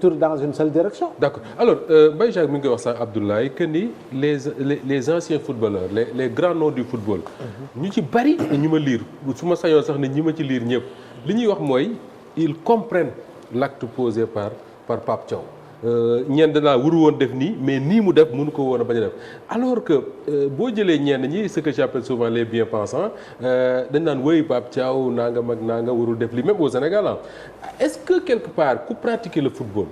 tour dans une seule direction. D'accord alors Mbaye Jacques mi ngi koy wax sax Abdoulaye que ni les anciens footballeurs les grands noms du football. ñu ci bari ñu ma liir su ma sañoon sax ne ñi ma ci liir ñëpp li ñuy wax mooy ils comprennent l'acte posé par Pape Thiaw. ñenn danaa waru woon def nii mais nii mu def mënu ko woon a bañ a def alors que boo jëlee ñenn ñi ce que j'appelle souvent les bien-pensants dañ naan woy Pape Thiaw nangam ak nangam warul def lii même au Sénégal est-ce que quelque part ku pratiquer le football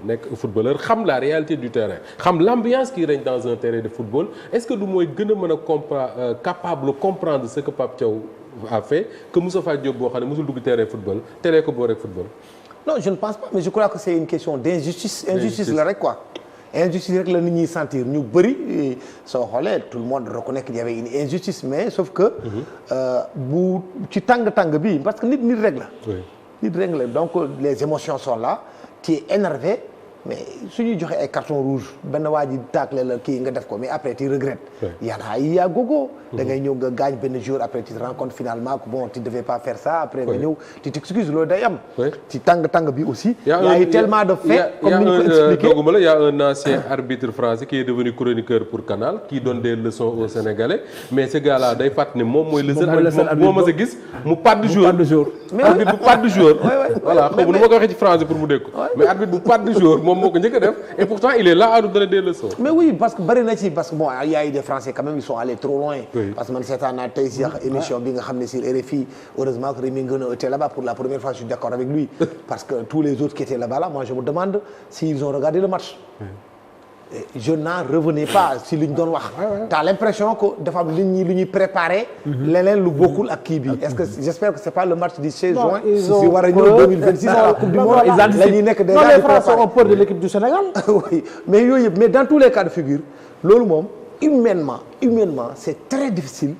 nekk footballeur xam la réalité du terrain xam l'ambiance qui règne dans un terrain de football est-ce que du mooy gën a mën a capable comprendre ce que Pape Thiaw a fait que Moustapha Diop boo xam ne mosul dugg terrain football teree ko boo rek football. Non, je ne pense pas, mais je crois que c'est une question d'injustice. Injustice la rek quoi. Injustice rek la nit ñi sentir ñu bëri soo xoolee tout le monde reconnaît qu'il y avait une injustice mais sauf que bu ci tàng bi parce que nit rek la. nit rek la donc les émotions sont là tu es énervé mais su ñuy joxe ay carton rouge benn waa ji tàkkale la kii nga def ko mais après tu regrettes. yaa gogo. da ngay ñëw nga gaañ benn jour après tu te rends compte finalement que bon tu devais pas faire ça après nga ñëw tu t'excuses loolu day am. ci tàng bi aussi. y a eu tellement de faits comme ni ñu ko expliqué. doguma la y a un ancien arbitre français qui est devenu chroniqueur pour Canal qui donne des leçons aux Sénégalais mais ce gars là day fàttali ne moom mooy le seul arbitre moo ma sa gis mu pàdd jour. arbitre bu pàdd jour. voilà xaw ma nu ma ko waxee ci français pour mu dégg ko mais arbitre bu pàdd jour moom moo ko njëkk a def et pourtant il est là à nous donner des leçons. mais oui parce que bari na ci parce que bon y a eu des Français quand même ils sont allés trop loin. parce que man seetaan naa tey si émission bi nga xam ne sur RFI heureusement que Rémi Ngono était là-bas pour la première fois je suis d'accord avec lui parce que tous les autres qui étaient là-bas là moi je me demande s'ils ont regardé le match. je n'en revenais pas si li ñu doon wax. t'as l'impression que dafa am lu ñuy préparé. leneen lu bokkul ak kii bi est-ce que j'espère que c'est pas le match du 16 juin. si war a ñëw 2026 à la coupe du monde. la ñuy nekk déjà les Français ont peur de l'équipe du Sénégal. oui mais yooyu yëpp mais dans tous les cas de figure loolu moom humainement c'est très difficile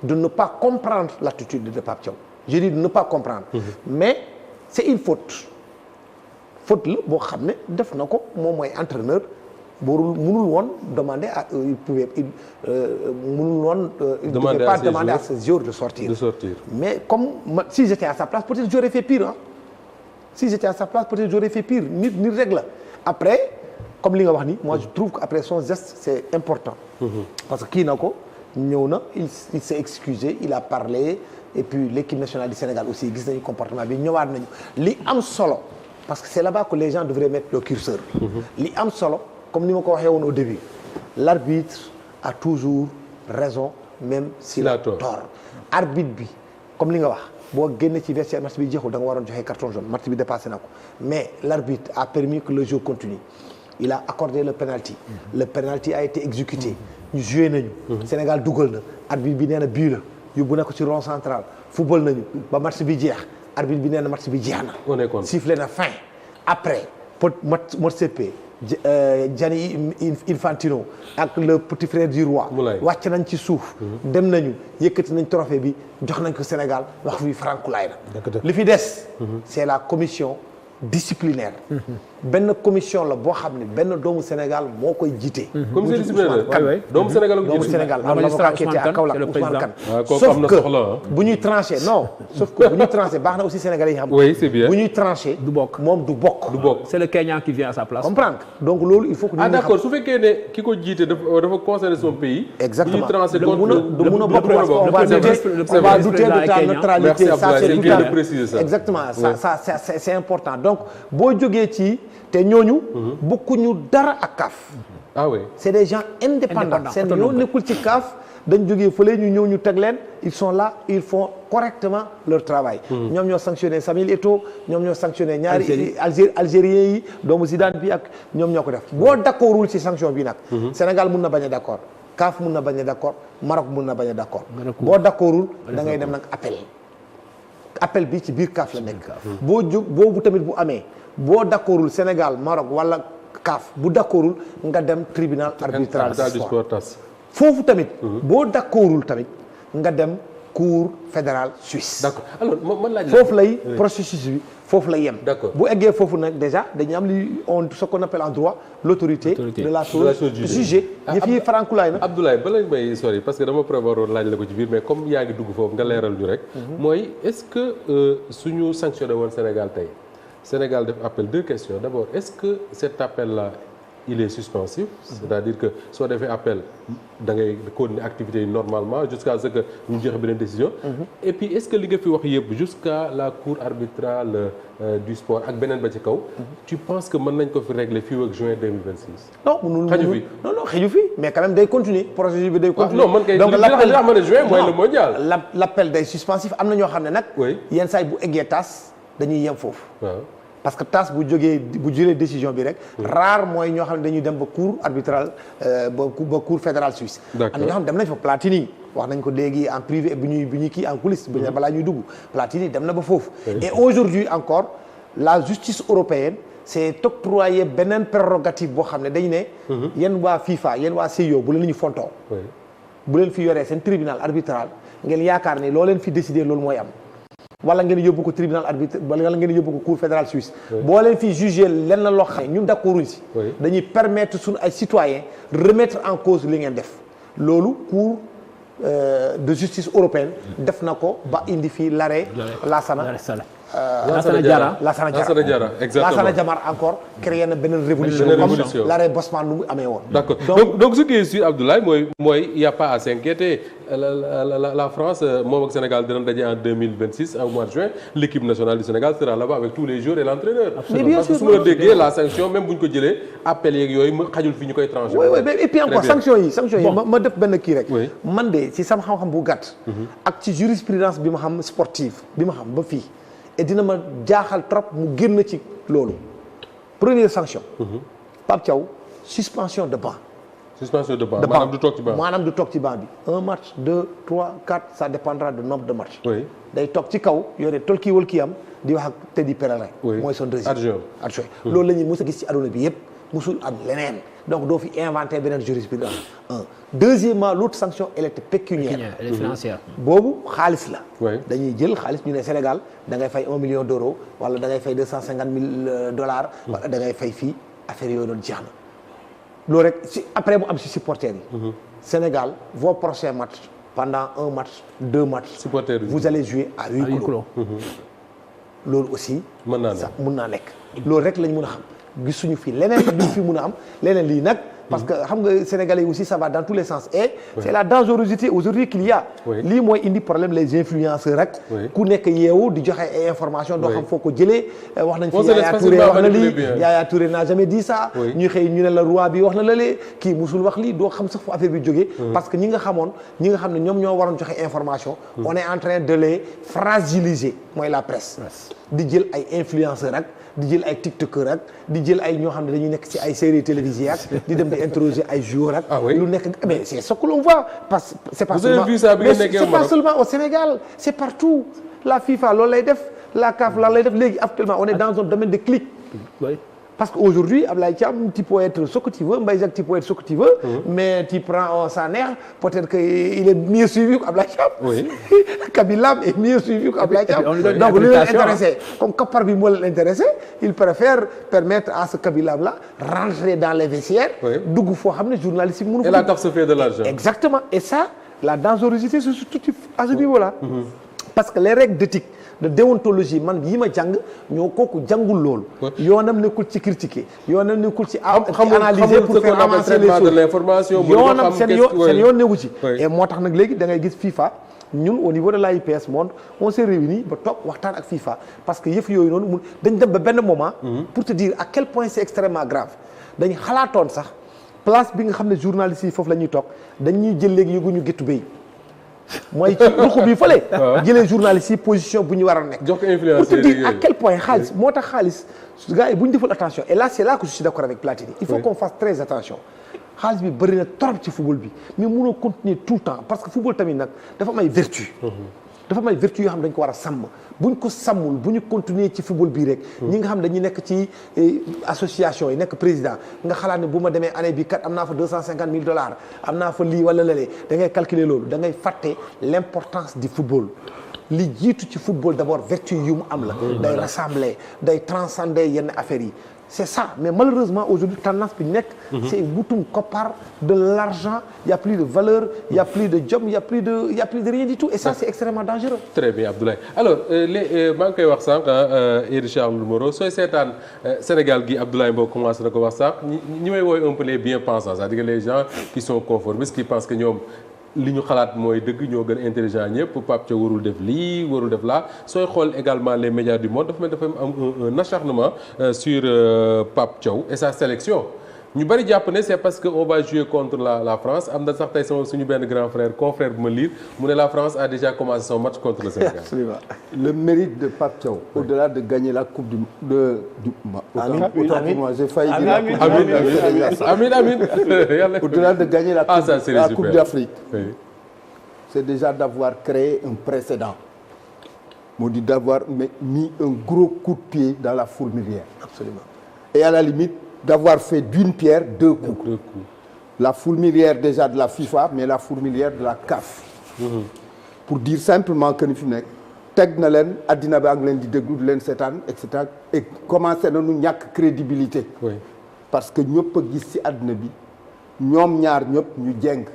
de ne pas comprendre l'attitude de Pape Thiaw. je dis de ne pas comprendre. mais c'est une faute la boo xam ne def na ko moom mooy entraîneur. mënul woon demander à il devait pas demander à ses joueurs de sortir. Mais comme si j'étais à sa place peut-être j'aurais fait pire nit règle après comme li nga wax ni moi je trouve qu'après son geste c'est important. parce que kii na ko ñëw na il s'est excusé il a parlé et puis l'équipe nationale du Sénégal aussi gis nañu comportement bi ñëwaat nañu li am solo parce que c'est là-bas que les gens devraient mettre le curseur. li am solo. comme ni ma ko waxee woon au début l'arbitre a toujours raison même s'il a tort arbitre bi comme li nga wax boo génne ci vestiaire match bi jeexul da nga waroon joxe carton jaune match bi dépassé na ko mais l'arbitre a permis que le jeu continue il a accordé le penalty le penalty a été exécuté ñu joué nañu Sénégal dugal na arbitre bi nee na bii la yóbbu na ko ci rond central football nañu ba match bi jeex arbitre bi nee na match bi jeex na sifflé na fin après Motsepe Gianni Infantino ak le petit frère du roi wàcc nañ ci suuf dem nañu yëkkati nañ trophée bi jox nañ ko Sénégal wax fi Francoulaye la li fi des c'est la commission disciplinaire benn commission la boo xam ne benn doomu Sénégal moo koy jiite. commission disciplinaire doomu Sénégal am l'avocat qui était à Kaolack Ousmane Kane sauf que bu ñuy tranché baax na aussi Sénégalais yi xam oui c'est bien bu ñuy tranché du bokk moom du bokk c'est le Kenyan qui vient à sa place comprendre donc loolu il faut que ñu d'accord su fekkee ne ki ko jiite dafa concerner son pays exactement bu ñuy tranché du mun a bokk parce qu'on va douter de ta neutralité ça c'est tout à fait exactement ça c'est important donc boo jógee ci te ñooñu bokkuñu dara ak CAF ah oui c'est des gens indépendants seen ñoo nekkul ci CAF dañ jógee fële ñu ñëw ñu teg leen ils sont là ils font correctement leur travail ñoom ñoo sanctionné Samuel Eto'o ñoom ñoo sanctionné ñaari algériens yi doomu Zidane bi ak ñoom ñoo ko def boo d'accordul ci sanction bi nag Sénégal mun na bañ a d'accord CAF mun na bañ a d'accord Maroc mun na bañ a d'accord boo d'accordul da ngay dem nag appel bi ci biir CAF la nekk boo jóg boobu tamit bu amee boo d'accordul Sénégal Maroc wala CAF bu d'accordul nga dem tribunal arbitral du sport foofu tamit boo d'accordul tamit nga dem cour fédérale suisse d'accord alors man laaj foofu lay processus bi foofu lay yem d'accord bu eggee foofu nag déjà dañuy am li ce qu'on appelle en droit l'autorité de la chose jugée yëf yi Francoulaye nag Abdoulaye bala may sori parce que dama prévoir woon laaj la ko ci biir mais comme yaa ngi dugg foofu nga leeral ñu rek mooy est-ce que suñu sanctionné woon Sénégal tey Sénégal def appel, 2 questions. D'abord, est-ce que cet appel-là, il est suspensif, c'est-à-dire que soo defee appel da ngay continuer activité yi normalement jusqu'à ce que ñu joxe beneen décision. Et puis est-ce que li nga fi wax yëpp jusqu'à la cour arbitrale du sport ak beneen ba ci kaw. tu penses que mën nañ ko fi régler fii ak juin 2026. non mënul xaju fi non xaju fi mais quand même day continuer processus bi day continuer. non man kay li nga xam ne juin mooy le mondial. l'appel day suspensif am na ñoo xam ne nag. oui yenn saa yi bu eggee tas dañuy yem foofu. waaw. parce que tas bu jëlee décision bi rek. rare mooy ñoo xam ne dañuy dem ba cour arbitrale ba cour fédérale suisse. am na ñoo xam ne dem nañ fa Platini wax nañ ko léegi en privé bu ñuy kii en coulisse. bu ñu balaa ñuy dugg Platini dem na ba foofu. et aujourd'hui encore la justice européenne s'est octroyé beneen prérogative boo xam ne dañu ne. yéen waa FIFA yéen waa CIO bu leen ñu fontoo. bu leen fi yoree seen tribunal arbitral ngeen yaakaar ni loo leen fi décider loolu mooy am. wala ngeen yóbbu ko tribunal arbitre wala ngeen yóbbu ko cour fédérale suisse. boo leen fi jugé lenn loo xam ne ñun d'accorduñ si. dañuy permettre suñu ay citoyens remettre en cause li ngeen def. loolu cour de justice européenne def na ko ba indi fii l'arrêt Lassana Diarra Lassana Diarra encore créé na beneen révolution comme l'arrêt Bosman nu mu amee woon. d'accord donc ce qui est sûr Abdoulaye mooy il y a pas à s'inquiéter la France moom ak Sénégal dina daje en 2026 au mois de juin l'équipe nationale du Sénégal sera là-bas avec tous les joueurs et l'entraîneur. parce que su ma la déggee la sanction même bu ñu ko jëlee appel yeeg yooyu ma xajul fi ñu koy tranché. oui et puis encore sanction yi ma def benn kii rek. man de ci sama xam-xam bu gàtt. ak ci jurisprudence bi ma xam sportive bi ma xam ba fii. et dina ma jaaxal trop mu génn ci loolu première sanction. Pape Thiaw suspension de banc. suspension de banc maanaam du toog ci banc maanaam du toog ci banc bi 1 match 2 3 4 ça dépendra du nombre de matchs. oui day toog ci kaw yore tolkii wal kii am di wax ak Teddy Pellerin. mooy son deuxième adjoint. loolu la ñuy mës a gis ci aduna bi yëpp musul am leneen donc doo fi inventer beneen jurisprudence deuxièmement l'autre sanction elle était pécuniaire. elle est financière. boobu xaalis la. dañuy jël xaalis ñu ne Sénégal da ngay fay 1 million d'euros wala da ngay fay $250,000. wala da ngay fay fii affaire yooyu noonu jeex na. loolu rek si après mu am si supporters yi. Sénégal vos prochains matchs pendant 1 match 2 matchs. supporters vous allez jouer à huis clos. loolu aussi. mën naa nekk. loolu rek lañ mën a xam gisuñu fi leneen duñ fi mën a am leneen lii nag. parce que xam nga Sénégalais aussi ça va dans tous les sens et c'est la dangerosité aujourd'hui qu'il y a. lii mooy indi problème les influenceurs rek. ku nekk yeewu di joxe ay information doo xam foo ko jëlee. wax nañ fi Yaya Touré wax na lii Yaya Touré n'a jamais dit ça. ñu xëy ñu ne la roi bi wax na la lee kii musul wax lii doo xam sax fu affaire bi jógee. parce que ñi nga xam ne ñoom ñoo waroon joxe information. on est en train de les fragiliser mooy la presse. di jël ay influenceurs rek. di jël ay tiktokeur ak di jël ay ñoo xam ne dañuy nekk ci ay séries télévisées ak di dem di interroger ay joueurs ak lu nekk mais c'est ce que l'on voit parce que c'est pas seulement au Sénégal c'est partout la FIFA loolu lay def la CAF loolu lay def léegi actuellement on est dans un domaine de clic parce qu'aujourd'hui Ablaye Thiam tu peux être ce que tu veux Mbaye Jacques tu peux être ce que tu veux mais tu prends Saner peut-être que il est mieux suivi qu'Ablaye Thiam Kabilam est mieux suivi qu'Ablaye Thiam donc li leen intéressé comme Kapar bi moo leen intéressé il préfère permettre à ce Kabilam là rentrer dans les vestiaires dugg foo xam ne journaliste yi mënu ko et la CAF se fait de l'argent exactement et ça la dangerosité c'est surtout à ce niveau là parce que les règles d'éthique de déontologie man yi ma jàng ñoo kooku jàngul loolu. yoonam nekkul ci critiquer yoonam nekkul ci analyser pour faire avancer les choses yoonam seen yoon nekku ci. et moo tax nag léegi da ngay gis FIFA ñun au niveau de l'AIPS Monde on s'est réunis ba toog waxtaan ak FIFA parce que yëf yooyu noonu dañ dem ba benn moment. pour te dire à quel point c'est extrêmement grave dañ xalaatoon sax place bi nga xam ne journalistes yi foofu la ñuy toog dañuy jël léegi yëguñu géttu béy. mooy ci ruq bi fële. jëlee journaliste yi position bu ñu war a nekk. jox ko influenceurs pour te dire à quel point xaalis moo tax xaalis gars yi bu ñu deful attention et là c'est là que je suis d'accord avec Platini. il faut qu'on fasse très attention. xaalis bi bëri na trop ci football bi mais mënoo continuer tout le temps parce que football tamit nag dafa am ay vertu. dafa am ay vertu yoo xam dañ ko war a sàmm buñ ko sàmmul bu ñu continuer ci football bii rek. ñi nga xam dañuy nekk ci association yi nekk président nga xalaat ne bu ma demee année bi kat am naa fa $250,000 am naa fa lii wala lële da ngay calculer loolu da ngay fàtte l'importance du football. li jiitu ci football d'abord vertu yu mu am la. day rassembler day transcender yenn affaires yi. c'est ça mais malheureusement aujourd'hui tendance bi nekk. c'est wutum koppar de l'argent il y a plus de valeur il y a plus de job il y a plus de rien du tout et ça c'est extrêmement dangereux. très bien Abdoulaye alors maa ngi koy wax sànq Iri Charles Moreau sooy seetaan Sénégal gi Abdoulaye Mbow commencé na ko wax sànq ñi may woowee un peu les bien-pensants c'est-à-dire les gens qui sont conformistes qui pensent que ñoom. li ñu xalaat mooy dëgg ñoo gën intelligent ñëpp Pape Thiaw warul def lii warul def laa sooy xool également les médias du monde dafa mel dafa am un acharnement sur Pape Thiaw et sa sélection ñu bari jàpp ne c'est parce que on va jouer contre la France am na sax tey sama suñu benn grand frère confrère bu ma lire mu ne la France a déjà commencé son match contre le Sénégal. Absolument. Le mérite de Pape Thiaw au-delà de gagner la coupe du autant pour moi j'ai failli dire amiin au-delà de gagner la coupe d'Afrique. Oui. C'est déjà d'avoir créé un précédent. moo di d'avoir mis un gros coup de pied dans la fourmilière. Absolument. Et à la limite d'avoir fait d'une pierre deux coups. La fourmilière déjà de la FIFA mais la fourmilière de la CAF. Pour dire simplement que ni fi mu nekk teg na leen addina bi ak leen di déglu di leen seetaan et cetera et commencé nañu ñàkk crédibilité. Oui. Parce que ñëpp a gis ci addina bi ñoom ñaar ñëpp ñu jeng.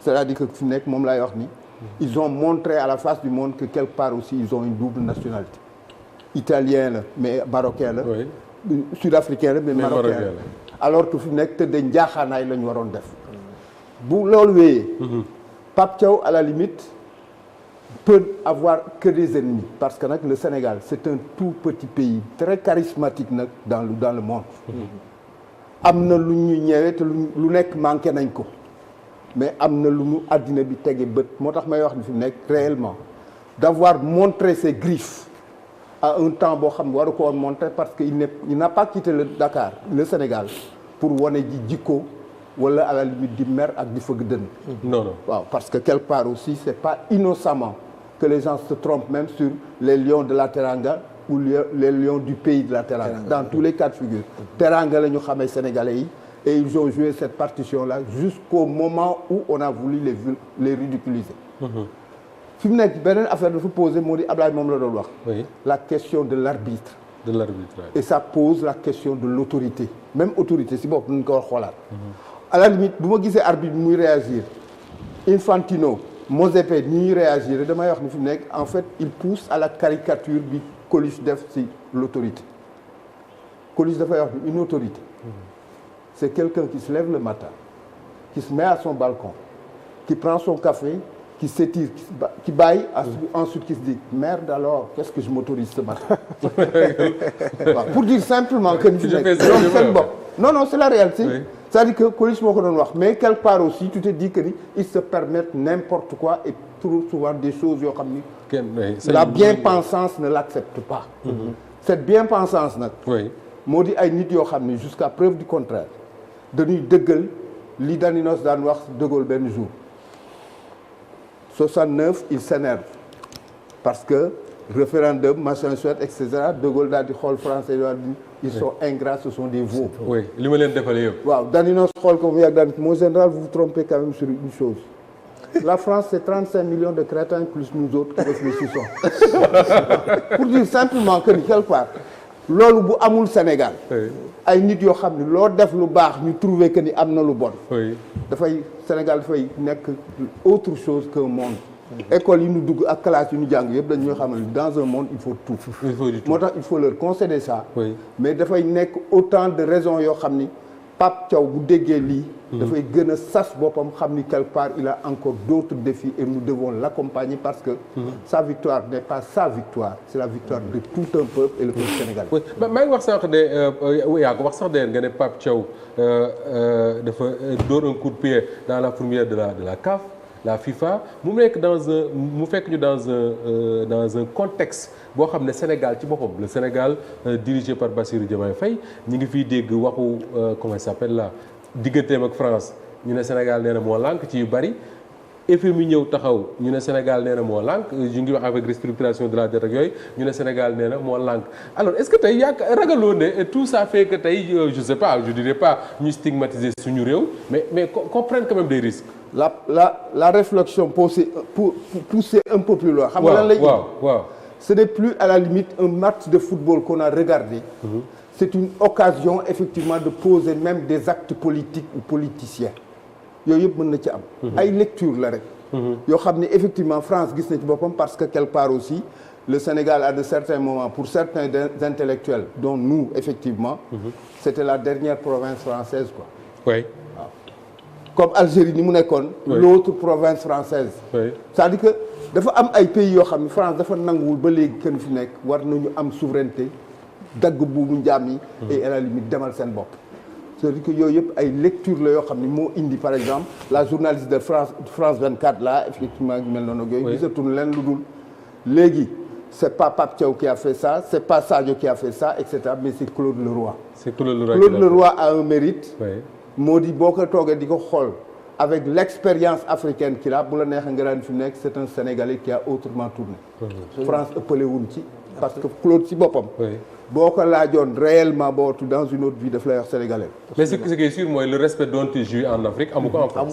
C'est-à-dire que fi mu nekk moom laay wax ni. Ils ont montré à la face du monde que quelque part aussi ils ont une double nationalité. Italien la mais marocain la. Oui. Sud-africain la mais marocain la. Alors que fi mu nekk tëddee njaaxaanaay la ñu waroon def. bu loolu wéyee. Pape Thiaw à la limite peut avoir que des ennemis parce que nag le Sénégal c'est un tout petit pays très charismatique nag dans le monde. am na lu ñu ñëwee te lu nekk manqué nañ ko. mais am na lu mu àddina bi tege bët moo tax may wax ni fi mu nekk réellement d'avoir montré ses griffes à un temps boo xam ne waru ko woon montrer parce que il n'a pas quitté le Dakar le Sénégal pour wane ji jikko wala à la limite di mer ak di fëgg dënn. non. waaw parce que quelque part aussi c'est pas innocemment que les gens se trompent même sur les lions de la Teranga ou les lions du pays de la Teranga. Dans tous les cas de figure. Teranga la ñu xamee Sénégalais yi. Et ils ont joué cette partition-là jusqu'au moment où on a voulu les ridiculiser. fi mu nekk beneen affaire dafa posé moo di Ablaye moom la doon wax. Oui. La question de l'arbitre. De l'arbitrage. Et ça pose la question de l'autorité. Même autorité si bopp nañu ko war xoolaat. À la limite bu ma gisee arbitre bi muy réagir Infantino Mosepe ni ñuy réagir damay wax ni fi mu nekk en fait il pousse à la caricature bi Coluche def ci l'autorité. Coluche dafay wax une autorité. C'est quelqu'un qui se lève le matin, qui se met à son balcon, qui prend son café, qui s'étire, qui baille, ensuite qui se dit « Merde alors, qu'est-ce que je m'autorise ce matin ?» Pour dire simplement que... Non, c'est la réalité. Oui. C'est-à-dire que Coluche moo ko doon wax mais quelque part aussi tu te dis que ni ils se permettent n'importe quoi et trop souvent des choses yoo xam ni la bien-pensance ne l'accepte pas. Cette bien-pensance nag moo di ay nit yoo xam ne jusqu'à preuve du contraire dañuy dëggal li Daninos daan wax De Gaulle benn jour 69 il s'énerve parce que référendum machin chouette et cetera De Gaulle daal di xool français ils sont ingrats ce sont des veaux. oui li ma leen defal yëpp. waaw Daninos xool ko mu yàgg daan mon général vous vous trompez quand même sur une chose la France c'est 35 millions de crétins plus nous autres qui réfléchissons pour dire simplement que ni quelque part loolu bu amul Sénégal. ay nit yoo xam ne loo def lu baax ñu trouver que ni am na lu bon. dafay Sénégal dafay nekk autre chose qu'un monde. école yi ñu dugg ak classe yi ñu jàng yëpp dañu ñoo xam ne dans un monde il faut tout. moo tax il faut leur concéder ça. mais dafay nekk autant de raisons yoo xam ni Pape Thiaw bu déggee lii. dafay gën a sas boppam xam ni quelque part il a encore d'autres défis et nous devons l'accompagner parce que sa victoire n'est pas sa victoire c'est la victoire de tout un peuple et le peuple sénégalais. oui maa ngi wax sànq de yaa ko wax sax de nga ne Pape Thiaw dafa door un coup de pied dans la fourmilière de la CAF la FIFA mu nekk mu fekk ñu dans un contexte boo xam ne Sénégal ci boppam le Sénégal dirigé par Bassirou Diomaye Faye ñu ngi fiy dégg waxu comment il s'appelle là digganteem ak France ñu ne Sénégal nee na moo lànk ci yu bari FMI ñëw taxaw ñu ne Sénégal nee na moo lànk ñu ngi wax avec restructuration de la dette ak yooyu ñu ne Sénégal nee na moo lànk alors est-ce que tey yaa ragaloo ne tout ça fait que tey je sais pas je dirais pas ñu stigmatiser suñu réew mais qu'on prenne quand même des risques. la réflexion poussée un peu plus loin. xam nga lan lay waaw. Ce n'est plus à la limite un match de football qu'on a regardé. C'est une occasion effectivement de poser même des actes politiques ou politiciens. yooyu yëpp mën na ci am. ay lecture la rek. yoo xam ne effectivement France gis na ci boppam parce que quelque part aussi le Sénégal à de certains moments pour certains intellectuels dont nous effectivement. C'était la dernière province française quoi. Oui. waaw comme Algérie ni mu nekkoon. l'autre province française. Oui. C'est-à-dire que dafa am ay pays yoo xam ne France dafa nanguwul ba léegi kenn fi nekk war nañu am souveraineté dagg buubu njaam yi. et à la limite demal seen bopp. c'est-à-dire que yooyu yëpp ay lecture la yoo xam ne moo indi par exemple la journaliste de France 24 là effectivement gi mel noonu ak yooyu. gisatul leen lu dul léegi c'est pas Pape Thiaw qui a fait ça c'est pas Sadio qui a fait ça et cetera mais c'est Claude Leroy. C'est Claude Leroy. Claude Leroy a un mérite. Oui. moo di boo ko toogee di ko xool avec l'expérience africaine qu'il a bu la neexee nga daan fi nekk c'est un Sénégalais qui a autrement tourné. France ëppale wuñ ci parce que Claude ci boppam. boo ko laajoon réellement bootu dans une autre vie daf lay wax sénégalais. mais ce qui est sûr mooy le respect dont tu jouis en Afrique amu ko en France.